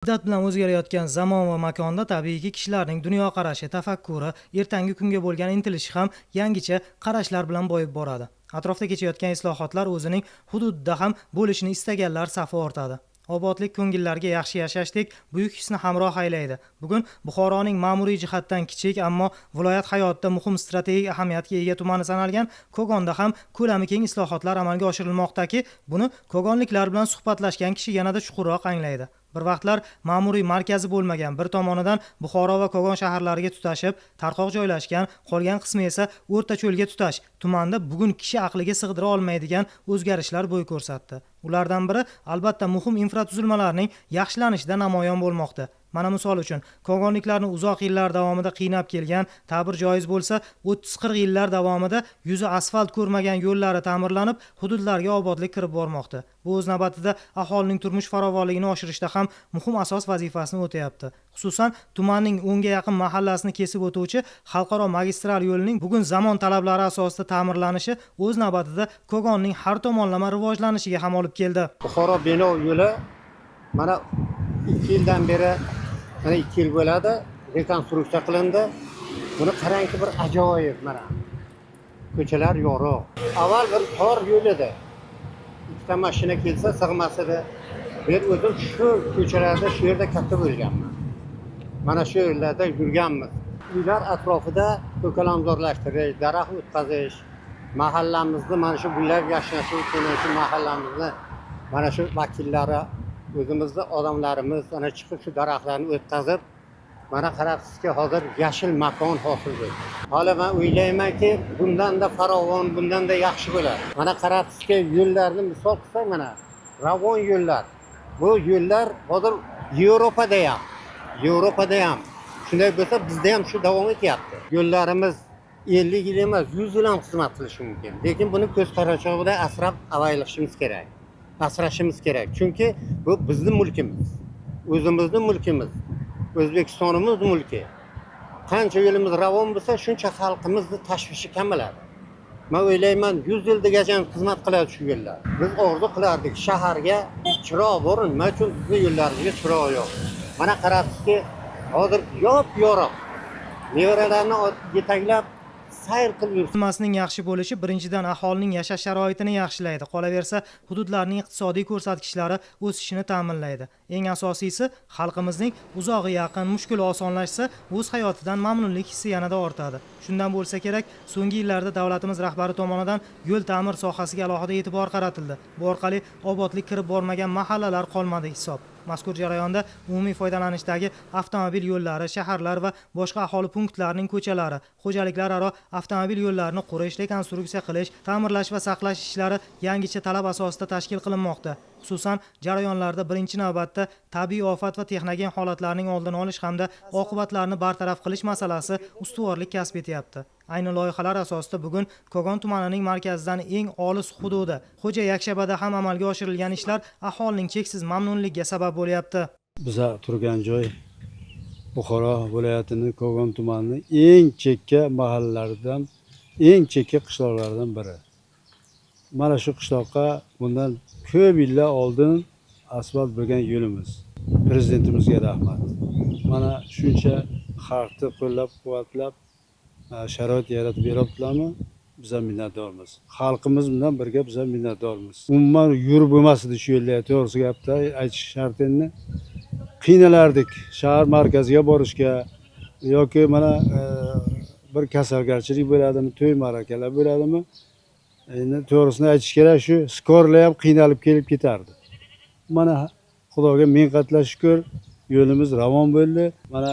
Shiddat bilan o'zgarayotgan zamon va makonda tabiiyki kishilarning dunyoqarashi, tafakkuri, ertangi kunga bo'lgan intilishi ham yangicha qarashlar bilan boyib boradi. Atrofda kechayotgan islohotlar o'zining hududida ham bo'lishini istaganlar safi ortadi. Obodlik ko'ngillarga yaxshi yashashdek buyuk hisni hamroh aylaydi. Bugun Buxoroning ma'muriy jihatdan kichik, ammo viloyat hayotida muhim strategik ahamiyatga ega tumani sanalgan Kogonda ham ko'lami keng islohotlar amalga oshirilmoqdaki, buni kogonliklar bilan suhbatlashgan kishi yanada chuqurroq anglaydi. Bir vaqtlar ma'muriy markazi bo'lmagan, bir tomonidan Buxoro va Kogon shaharlariga tutashib, tarqoq joylashgan, qolgan qismi esa o'rta cho'lga tutash tumanda bugun kishi aqliga sig'dira olmaydigan o'zgarishlar bo'y ko'rsatdi. Ulardan biri albatta muhim infratuzilmalarning yaxshilanishida namoyon bo'lmoqda. Mana misol uchun, kogonliklarni uzoq yillar davomida qiynab kelgan, ta'bir joiz bo'lsa, 30-40 yillar davomida yuzi asfalt ko'rmagan yo'llari ta'mirlanib, hududlarga obodlik kirib bormoqda. Bu o'z navbatida aholining turmush farovonligini oshirishda ham muhim asos vazifasini o'tayapti. Xususan, tumanning 10 ga yaqin mahallasini kesib o'tuvchi xalqaro magistral yo'lining bugun zamon talablari asosida ta'mirlanishi o'z navbatida Kogonning har tomonlama rivojlanishiga ham olib keldi. Buxoro Beno yo'li mana 2 yildan beri, mana 2 yil bo'ladi, rekonstruksiya qilindi. Buni qarangki, bir ajoyib mana. Ko'chalar yorug'. Avval bir tor yo'l edi. Ikkita mashina kelsa sig'mas edi. Men o'zim shu ko'chalarda shu yerda katta bo'lganman. Mana shu yerlarda yurganmiz. Uylar atrofida ko'kalamzorlashtirish, daraxt o'tqazish, mahallamizni mana shu gullab yashnashi uchun shu mahallamizni mana shu vakillari, o'zimizni odamlarimiz ana chiqib shu daraxtlarni o'tqazib, mana qarabsizki, hozir yashil makon hosil bo'ldi. Hali men o'ylaymanki, bundan-da farovon, bundan-da yaxshi bo'ladi. Mana qarabsizki, yo'llarni misol qilsak, mana ravon yo'llar. Bu yo'llar hozir Yevropada ham shunday bo'lsa, bizda ham shu davom etyapti. Yo'llarimiz 50 yil emas, 100 yil ham xizmat qilishi mumkin. Lekin buni ko'z qarashog'ida asrab avaylashimiz kerak. Asrashimiz kerak. Chunki bu bizning mulkimiz. O'zimizning mulkimiz. O'zbekistonimiz mulki. Qancha yo'limiz ravon bo'lsa, shuncha xalqimizning tashvishi kamaladi. Men o'ylayman, 100 yilgacha xizmat qiladi shu yo'llar. Biz orzu qilardik, shaharga chiroq bo'rin, men uchun bizning yo'llarimizga chiroq yo'q. Mana qarabsizki, hozir yop-yorug'. Nevaralarni yetaklab sayr qilib yuribsiz. Tuzilmasining yaxshi bo'lishi birinchidan aholining yashash sharoitini yaxshilaydi. Qolaversa, hududlarning iqtisodiy ko'rsatkichlari o'sishini ta'minlaydi. Eng asosiysi, xalqimizning uzog'i yaqin, mushkuli osonlashsa, o'z hayotidan mamnunlik hissi yanada ortadi. Shundan bo'lsa kerak, so'nggi yillarda davlatimiz rahbari tomonidan yo'l ta'mir sohasiga alohida e'tibor qaratildi. Bu orqali obodlik kirib bormagan mahallalar qolmadi hisob. Mazkur jarayonda umumiy foydalanishdagi avtomobil yo'llari, shaharlar va boshqa aholi punktlarining ko'chalari, xo'jaliklar aro avtomobil yo'llarini qurish, rekonstruksiya qilish, ta'mirlash va saqlash ishlari yangicha talab asosida tashkil qilinmoqda. Xususan, jarayonlarda birinchi navbatda tabiiy ofat va texnogen holatlarning oldini olish hamda oqibatlarni bartaraf qilish masalasi ustuvorlik kasb etyapti. Ayni loyihalar asosida bugun Kogon tumanining markazidan eng olis hududi Xo'ja Yakshabada ham amalga oshirilgan ishlar aholining cheksiz mamnunligiga sabab bo'lyapti. Biza turgan joy Buxoro viloyatining Kogon tumanining eng chekka mahallaridan, eng chekka qishloqlardan biri. Mana shu qishloqqa bundan ko'p yillar oldin asfalt bo'lgan yo'limiz. Prezidentimizga rahmat. Mana shuncha xalqni qo'llab-quvvatlab sharoit yaratib beribdilarmi? Biz ham minnatdormiz. Xalqimiz bilan birga biz ham minnatdormiz. Umuman yurib bo'lmasdi shu yo'llar, to'g'risi gapda aytish shart endi. Qiynalardik shahar markaziga borishga yoki mana bir kasalgarchilik bo'ladimi, to'y ma'rakalar bo'ladimi? Endi to'g'risini aytish kerak, shu skorlar ham qiynalib kelib ketardi. Mana Xudoga ming qatla shukr, yo'limiz ravon bo'ldi. Mana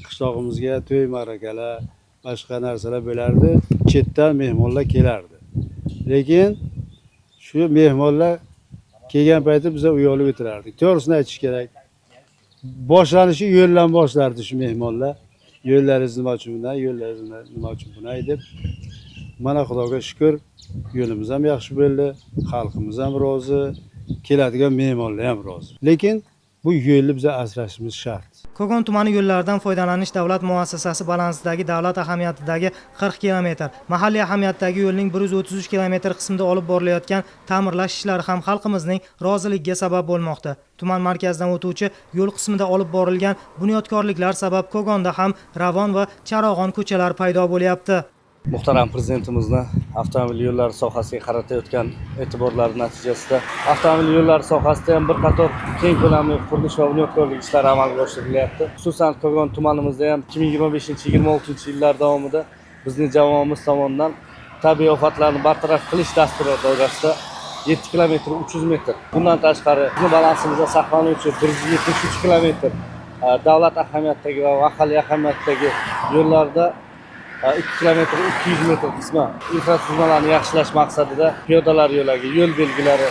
qishlog'imizga to'y ma'rakalar, boshqa narsalar bo'lardi, chetdan mehmonlar kelardi. Lekin shu mehmonlar kelgan payti biz uyalib o'tirardik. To'g'risini aytish kerak. Boshlanishi yo'ldan boshlardi shu mehmonlar. Yo'llaringiz nima uchun bunday, yo'llaringiz nima uchun bunday deb. Mana Xudoga shukr, yo'limiz ham yaxshi bo'ldi, xalqimiz ham rozi, keladigan mehmonlar ham rozi. Lekin bu yo'lni biz asrashimiz shart. Kogon tumani yo'llaridan foydalanish davlat muassasasi balansidagi davlat ahamiyatidagi 40 km, mahalliy ahamiyatdagi yo'lning 133 km qismida olib borilayotgan ta'mirlash ishlari ham xalqimizning roziligiga sabab bo'lmoqda. Tuman markazidan o'tuvchi yo'l qismida olib borilgan bunyodkorliklar sabab Kogonda ham Ravon va Charog'on ko'chalar paydo bo'lyapti. Muhtaram prezidentimizni avtomobil yo'llari sohasiga qaratayotgan e'tiborlari natijasida avtomobil yo'llari sohasida ham bir qator keng ko'lamli qurilish va bunyodkorlik ishlari amalga oshirilyapti. Xususan Kogon tumanimizda ham 2025-26 yillar davomida bizning jamoamiz tomonidan tabiiy ofatlarni bartaraf qilish dasturi doirasida 7 km 300 metr. Bundan tashqari bizning balansimizda saqlanuvchi 173 km davlat ahamiyatidagi va mahalliy ahamiyatdagi yo'llarda 2 km 200 metr qismi infratuzilmalarni yaxshilash maqsadida piyodalar yo'lagi, yo'l belgilari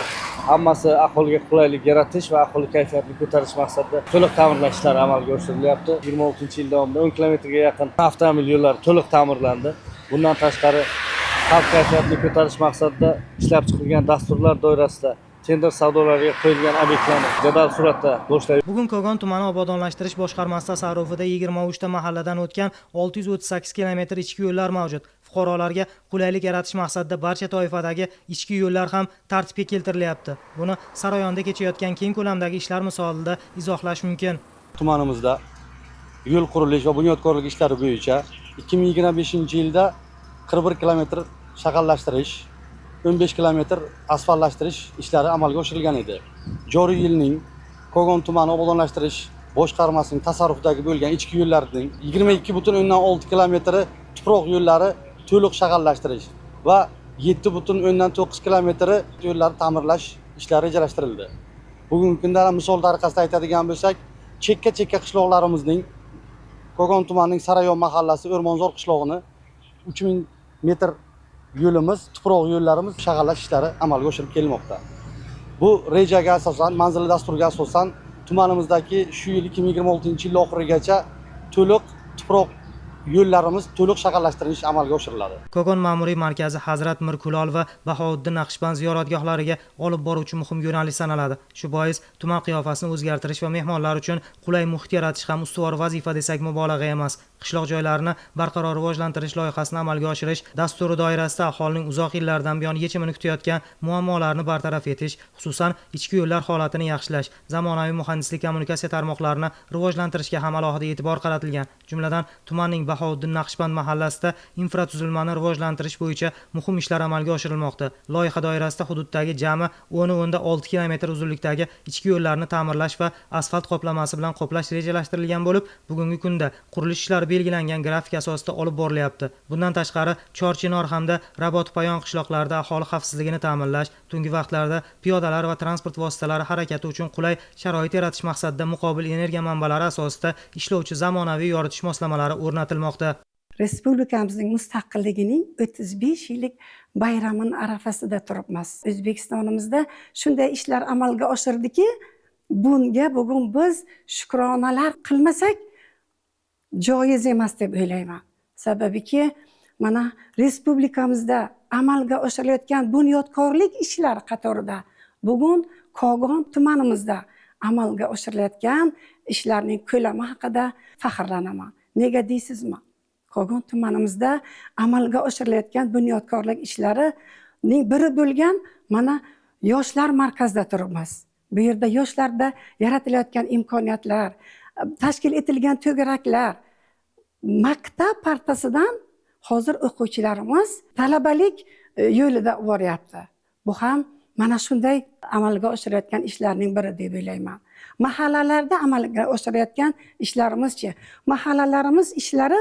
hammasi aholiga qulaylik yaratish va aholi kayfiyatini ko'tarish maqsadida to'liq ta'mirlash ishlari amalga oshirilyapti. 26-yil davomida 10 kilometrga yaqin avtomobil yo'llari to'liq ta'mirlandi. Bundan tashqari xalq kayfiyatini ko'tarish maqsadida ishlab chiqilgan dasturlar doirasida tender savdolariga qo'yilgan obyektlarni jadal suratda boshlaydi. Bugun Kogon tumani obodonlashtirish boshqarmasi tasarrufida 23 ta mahalladan o'tgan 638 km ichki yo'llar mavjud. Fuqarolarga qulaylik yaratish maqsadida barcha toifadagi ichki yo'llar ham tartibga keltirilyapti. Buni Saroyonda kechayotgan keng ko'lamdagi ishlar misolida izohlash mumkin. Tumanimizda yo'l qurilish va bunyodkorlik ishlari bo'yicha 2025-yilda 41 km shag'allashtirish, 15 km asfaltlashtirish ishlari amalga oshirilgan edi. Joriy yilning Kogon tumani obodonlashtirish boshqarmasining tasarrufidagi bo'lgan ichki yo'llarning 22,6 km tuproq yo'llari to'liq shag'allashtirish va 7,9 km yo'llar ta'mirlash ishlari rejalashtirildi. Bugungi kunda misol tariqasida aytadigan bo'lsak, chekka qishloqlarimizning Kogon tumanining Sarayon mahallasi O'rmonzor qishlog'ini 3000 metr yo'limiz, tuproq yo'llarimiz shag'allash ishlari amalga oshirib kelmoqda. Bu rejaga asosan, manzilli dasturga asosan tumanimizdagi shu yil 2026-yil oxirigacha to'liq tuproq yo'llarimiz to'liq shag'allashtirilishi amalga oshiriladi. Kogon ma'muriy markazi Hazrat Mir Kulol va Bahouddin Naqshband ziyoratgohlariga olib boruvchi muhim yo'nalish sanaladi. Shu bois tuman qiyofasini o'zgartirish va mehmonlar uchun qulay muhit yaratish ham ustuvor vazifa desak mubolag'a emas. Qishloq joylarini barqaror rivojlantirish loyihasini amalga oshirish dasturi doirasida aholining uzoq yillardan buyon yechimini kutayotgan muammolarni bartaraf etish, xususan ichki yo'llar holatini yaxshilash, zamonaviy muhandislik kommunikatsiya tarmoqlarini rivojlantirishga ham alohida e'tibor qaratilgan. Jumladan tumanning Bahouddin Naqshband mahallasida infratuzilmani rivojlantirish bo'yicha muhim ishlar amalga oshirilmoqda. Loyiha doirasida hududdagi jami 10.6 km uzunlikdagi ichki yo'llarni ta'mirlash va asfalt qoplamasi bilan qoplash rejalashtirilgan bo'lib, bugungi kunda qurilish ishlari belgilangan grafik asosida olib borilyapti. Bundan tashqari, Chorchinor hamda Rabot-Payon qishloqlarida aholi xavfsizligini ta'minlash, tungi vaqtlarda piyodalar va transport vositalari harakati uchun qulay sharoit yaratish maqsadida muqobil energiya manbalari asosida ishlovchi zamonaviy yoritish moslamalari o'rnatilmoqda. Respublikamizning mustaqilligining 35 yillik bayramini arafasida turibmiz. O'zbekistonimizda shunday ishlar amalga oshirdiki, bunga bugun biz shukronalar qilmasak joiz emas deb o'ylayman. Sababiki, mana respublikamizda amalga oshirilayotgan bunyodkorlik ishlari qatorida bugun Kogon tumanimizda amalga oshirilayotgan ishlarning ko'lami haqida faxrlanaman. Nega deysizmi? Kogon tumanimizda amalga oshirilayotgan bunyodkorlik ishlarining biri bo'lgan mana yoshlar markazida turibmiz. Bu yerda yoshlarda yaratilayotgan imkoniyatlar, tashkil etilgan to'garaklar, maktab partasidan hozir o'quvchilarimiz talabalik yo'lida boryapti. Bu ham mana shunday amalga oshirilayotgan ishlarning biri deb o'ylayman. Mahallalarda amalga oshirilayotgan ishlarimizchi, mahallalarimiz ishlari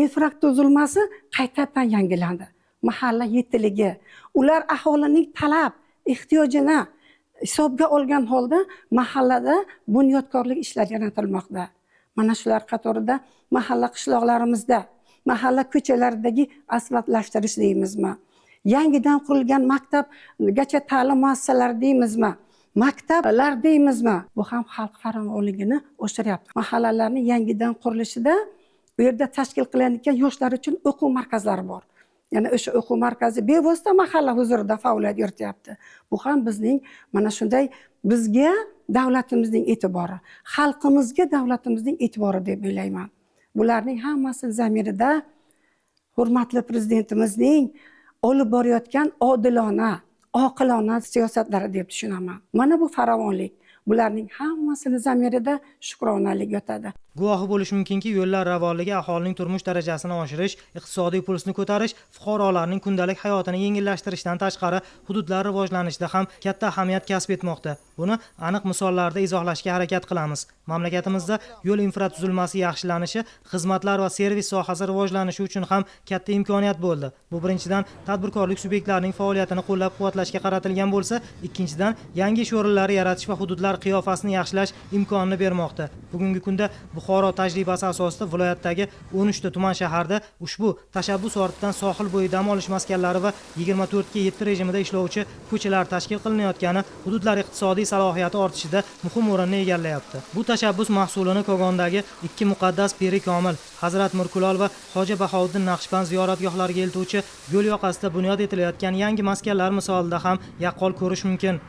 infratuzilmasi qaytadan yangilandi. Mahalla yettiligi, ular aholining talab, ehtiyojini hisobga olgan holda mahallada bunyodkorlik ishlari yaratilmoqda. Mana shular qatorida mahalla qishloqlarimizda, mahalla ko'chalaridagi asfaltlashtirish deymizmi? Yangidan qurilgan maktabgacha ta'lim muassasalari deymizmi? Maktablar deymizmi? Bu ham xalq farovonligini oshiryapti. Mahallalarni yangidan qurilishida bu yerda tashkil qilinayotgan yoshlar uchun o'quv markazlari bor. Ya'ni o'sha o'quv markazi bevosita mahalla huzurida faoliyat yurityapti. Bu ham bizning mana shunday bizga davlatimizning e'tibori, xalqimizga davlatimizning e'tibori deb o'ylayman. Bularning hammasi zamirida hurmatli prezidentimizning olib borayotgan odilona, oqilona siyosatlari deb tushunaman. Mana bu farovonlik. Bularning hammasini zamirida shukronalik yotadi. Guvohi bo'lish mumkinki, yo'llar ravonligi aholining turmush darajasini oshirish, iqtisodiy pulsni ko'tarish, fuqarolarning kundalik hayotini yengillashtirishdan tashqari hududlar rivojlanishida ham katta ahamiyat kasb etmoqda. Buni aniq misollarda izohlashga harakat qilamiz. Mamlakatimizda yo'l infratuzilmasi yaxshilanishi, xizmatlar va servis sohasi rivojlanishi uchun ham katta imkoniyat bo'ldi. Bu birinchidan tadbirkorlik subyektlarining faoliyatini qo'llab-quvvatlashga qaratilgan bo'lsa, ikkinchidan yangi ish o'rinlari yaratish va hududlar qiyofasini yaxshilash imkonini bermoqda. Bugungi kunda Buxoro tajribasi asosida viloyatdagi 13 ta tuman shaharda ushbu tashabbus ortidan sohil bo'yi dam olish maskanlari va 24/7 rejimida ishlovchi ko'chalar tashkil qilinayotgani hududlar iqtisodiy salohiyati ortishida muhim o'rinni egallayapti. Bu tashabbus mahsulini Kogondagi ikki muqaddas Piri Komil, Hazrat Mirkulol va Hoji Bahovuddin Naqshband ziyoratgohlariga eltuvchi yo'l yoqasida bunyod etilayotgan yangi maskanlar misolida ham yaqqol ko'rish mumkin.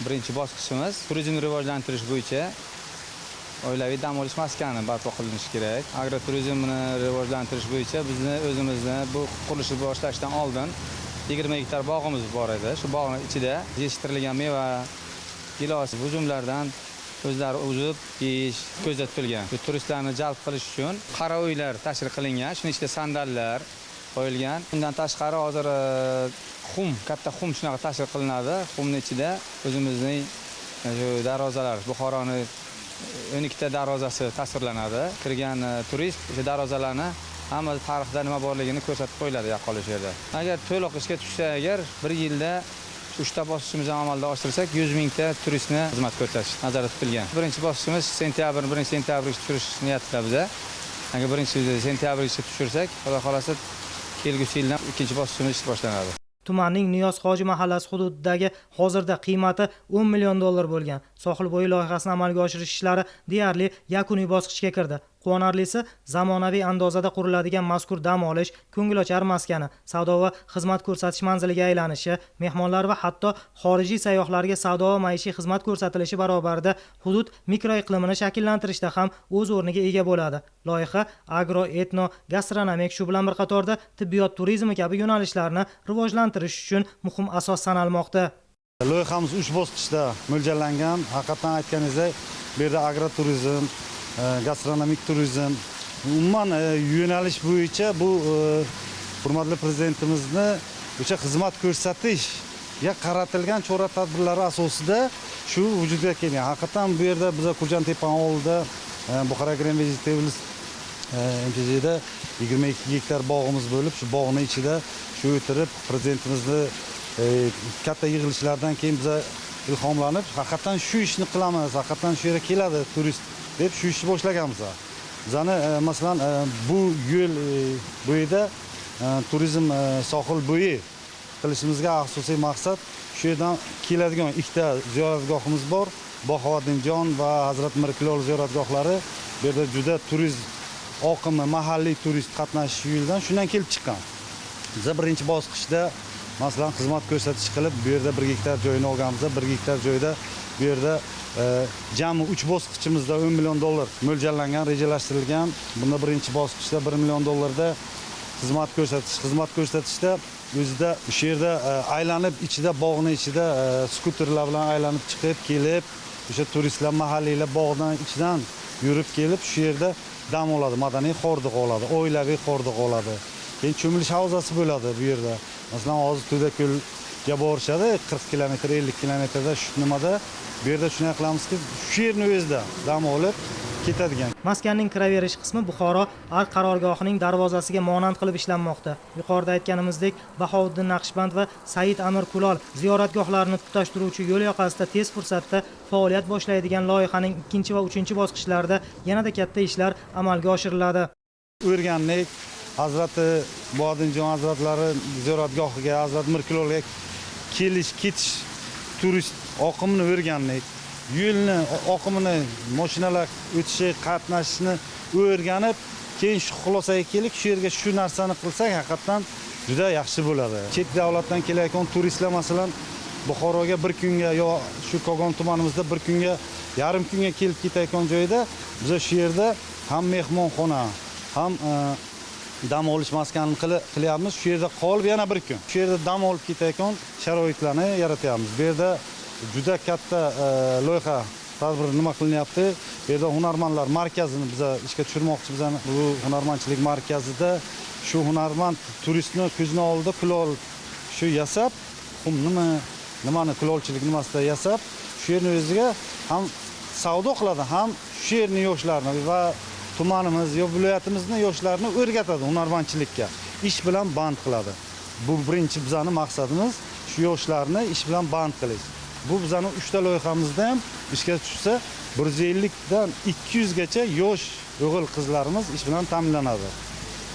Birinchi bosqichimiz turizmni rivojlantirish bo'yicha oilaviy dam olish maskani barpo qilinishi kerak. Agroturizmni rivojlantirish bo'yicha bizni o'zimizni bu qurilishni boshlashdan oldin 20 gektar bog'imiz bor edi. Shu bog'ning ichida yetishtirilgan meva, gilos, hujumlardan o'zlari uzib, yeyish ko'zda tutilgan. Bu turistlarni jalb qilish uchun qara uylar tashkil qilingan. Shuning ichida sandallar qo'yilgan. Bundan tashqari hozir katta xum shunaqa tashkil qilinadi. Xumning ichida o'zimizning shu darvozalar, Buxoroning 12 ta darvozasi tasvirlanadi. Kirgan turist o'sha darvozalarni hamma tarixda nima borligini ko'rsatib qo'yiladi yaqqol o'sha yerda. Agar to'liq ishga tushsa, agar bir yilda 3 ta bosqichimizni amalga oshirsak 100 mingta turistni xizmat ko'rsatish nazarda tutilgan. Birinchi bosqichimiz 1 sentyabrga tushirish niyatida biza. Agar 1-sentyabrgacha tushirsak, xudo xolasa kelgusi yildan ikkinchi bosqichimiz ish boshlanadi. Tumanning Niyoz Hoji mahallasi hududidagi hozirda qiymati 10 million dollar bo'lgan sohil bo'yi loyihasini amalga oshirish ishlari deyarli yakuniy bosqichga kirdi. Quvonarlisi, zamonaviy andozada quriladigan mazkur dam olish, ko'ngilochar maskani, savdo va xizmat ko'rsatish manziliga aylanishi, mehmonlar va hatto xorijiy sayyohlarga savdo va maishiy xizmat ko'rsatilishi barobarida hudud mikroiqlimini shakllantirishda ham o'z o'rniga ega bo'ladi. Loyiha agro, etno, gastronomik, shu bilan bir qatorda tibbiyot turizmi kabi yo'nalishlarni rivojlantirish uchun muhim asos sanalmoqda. Loyihamiz 3 bosqichda mo'ljallangan. Haqiqatan aytganingizdek, bu yerda agroturizm, gastronomik turizm, umuman yo'nalish bo'yicha bu hurmatli prezidentimizni o'sha xizmat ko'rsatishga qaratilgan chora-tadbirlari asosida shu vujudga kelgan. Haqiqatan bu yerda biz Kurjantepa ovulida Buxoro Green Vegetables MTJda 22 gektar bog'imiz bo'lib, shu bog'ning ichida shu o'tirib prezidentimizni katta yig'ilishlardan keyin biz ilhomlanib, haqiqatan shu ishni qilamiz, haqiqatan shu yerga keladi turist deb shu ishni boshlaganmiz. Bizani masalan bu yo'l bo'yida turizm sohil bo'yi qilishimizga asosiy maqsad shu yerdan keladigan ikkita ziyoratgohimiz bor. Bahovuddinjon va Hazrat Mirkulol ziyoratgohlari bu yerda juda turist oqimi, mahalliy turist qatnashish yo'lidan shundan kelib chiqqan. Biz birinchi bosqichda masalan xizmat ko'rsatish qilib, bu yerda 1 gektar joyini olganmiz. 1 gektar joyda bu yerda jami 3 bosqichimizda 10 million dollar mo'ljallangan, rejalashtirilgan. Bunda birinchi bosqichda 1 million dollarda xizmat ko'rsatishda o'zida o'sha yerda aylanib, ichida bog'ning ichida skuterlar bilan aylanib chiqib, kelib, o'sha turistlar, mahalliylar bog'dan ichidan yurib kelib, shu yerda dam oladi, madaniy hordiq oladi, oilaviy hordiq oladi. Keyin cho'milish havzasi bo'ladi bu yerda. Masalan, hozir To'dako'lga borishadi, 40 kilometr, 50 kilometrda shu nimada bu yerda shunday qilamizki, shu yerning o'zida dam olib ketadigan. Maskanning kiraverish qismi Buxoro Ark qarorgohining darvozasiga monand qilib ishlanmoqda. Yuqorida aytganimizdek, Bahovuddin Naqshband va Said Amir Kulol ziyoratgohlarini tutashtiruvchi yo'l yoqasida tez fursatda faoliyat boshlaydigan loyihaning 2 va 3 bosqichlarida yanada katta ishlar amalga oshiriladi. O'rganlik Hazrati Bahovuddinjon hazratlari ziyoratgohiga, Hazrat Mirkulolga ketish turist oqimini o'rganlik, yo'lni oqimini, mashinalar o'tishi, qatnashishni o'rganib, keyin shu xulosaga kelib shu yerga shu narsani qilsak haqiqatdan juda yaxshi bo'ladi. Chet davlatdan kelayotgan turistlar masalan Buxoroga bir kunga yo shu Kogon tumanimizda bir kunga, yarim kunga kelib ketayotgan joyda biz shu yerda ham mehmonxona, ham dam olish maskanini qilyapmiz. Shu yerda qolib yana bir kun shu yerda dam olib ketayotgan sharoitlarni yaratyapmiz. Bu yerda juda katta loyiha tadbir nima qilinyapti? Bu yerda hunarmandlar markazini biz ishga tushirmoqchi. Bizani bu hunarmandchilik markazida shu hunarmand turistni ko'zini oldida kulol shu yasab, nimani kulolchilik nimasida yasab, shu yerning o'ziga ham savdo qiladi, ham shu yerning yoshlarini va tumanimiz yo viloyatimizning yoshlarini o'rgatadi hunarmandchilikka. Ish bilan band qiladi. Bu birinchi bizning maqsadimiz shu yoshlarni ish bilan band qilish. Bu bizning 3 ta loyihamizda ham ishga tushsa 150 dan 200 gacha yosh o'g'il qizlarimiz ish bilan ta'minlanadi.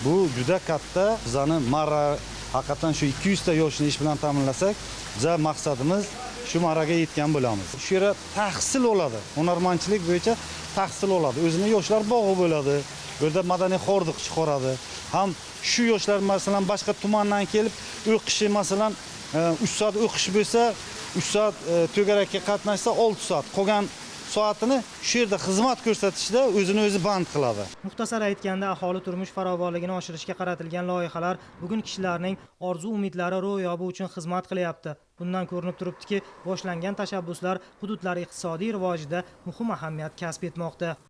Bu juda katta bizning marra, haqiqatan shu 200 ta yoshni ish bilan ta'minlasak, bizning maqsadimiz shu marraga yetgan bo'lamiz. Shu yerda tahsil oladi. Hunarmandchilik bo'yicha tahsil oladi. O'zining yoshlar bog'i bo'ladi. Bu yerda madaniy hordiq chiqaradi. Ham shu yoshlar masalan boshqa tumandan kelib o'qishi masalan 3 soat o'qish bo'lsa, 3 soat to'garakka qatnashsa 6 soat. Qolgan soatini shu yerda xizmat ko'rsatishda o'zini o'zi band qiladi. Muxtasar aytganda, aholi turmush farovonligini oshirishga qaratilgan loyihalar bugun kishilarning orzu-umidlari ro'yobi uchun xizmat qilyapti. Bundan ko'rinib turibdiki, boshlangan tashabbuslar hududlar iqtisodiy rivojida muhim ahamiyat kasb etmoqda.